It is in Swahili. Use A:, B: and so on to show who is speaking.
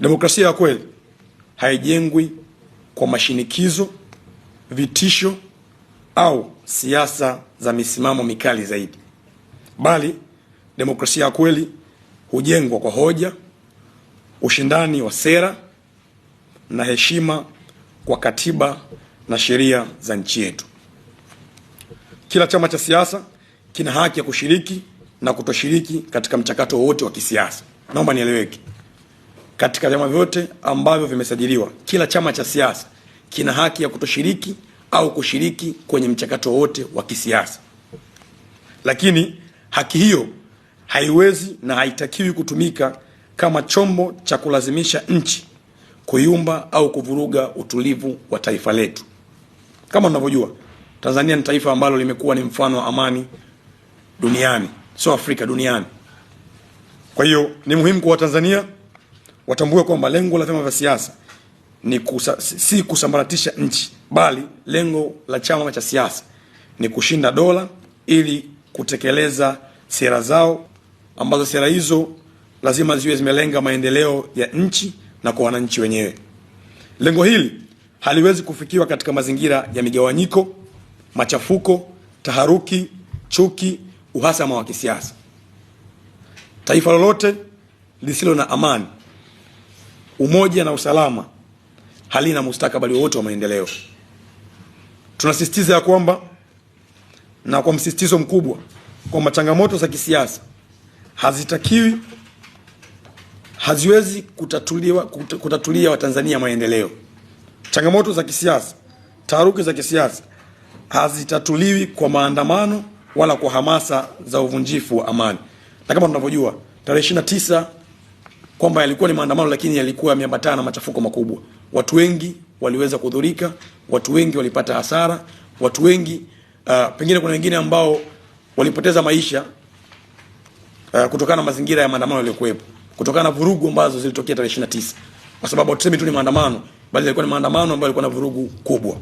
A: Demokrasia ya kweli haijengwi kwa mashinikizo, vitisho au siasa za misimamo mikali zaidi, bali demokrasia ya kweli hujengwa kwa hoja, ushindani wa sera na heshima kwa katiba na sheria za nchi yetu. Kila chama cha siasa kina haki ya kushiriki na kutoshiriki katika mchakato wowote wa kisiasa. Naomba nieleweke. Katika vyama vyote ambavyo vimesajiliwa, kila chama cha siasa kina haki ya kutoshiriki au kushiriki kwenye mchakato wote wa kisiasa. Lakini haki hiyo haiwezi na haitakiwi kutumika kama chombo cha kulazimisha nchi kuyumba au kuvuruga utulivu wa taifa letu. Kama unavyojua, Tanzania ni taifa ambalo limekuwa ni mfano wa amani duniani, sio Afrika, duniani. Kwa hiyo ni muhimu kwa Watanzania watambue kwamba lengo la vyama vya siasa ni si kusambaratisha nchi, bali lengo la chama cha siasa ni kushinda dola ili kutekeleza sera zao, ambazo sera hizo lazima ziwe zimelenga maendeleo ya nchi na kwa wananchi wenyewe. Lengo hili haliwezi kufikiwa katika mazingira ya migawanyiko, machafuko, taharuki, chuki, uhasama wa kisiasa. Taifa lolote lisilo na amani, umoja na usalama halina mustakabali wote wa maendeleo. Tunasisitiza ya kwamba, na kwa msisitizo mkubwa, kwamba changamoto za kisiasa haziwezi kutatulia Watanzania maendeleo. Changamoto za kisiasa, taharuki za kisiasa hazitatuliwi kwa maandamano wala kwa hamasa za uvunjifu wa amani. Na kama tunavyojua, tarehe 29 kwamba yalikuwa ni maandamano, lakini yalikuwa yameambatana na machafuko makubwa. Watu wengi waliweza kudhurika, watu wengi walipata hasara, watu wengi pengine kuna wengine ambao walipoteza maisha kutokana na mazingira ya maandamano yaliyokuwepo, kutokana na vurugu ambazo zilitokea tarehe 29. Kwa sababu tuseme tu ni maandamano, bali yalikuwa ni maandamano ambayo yalikuwa na vurugu kubwa.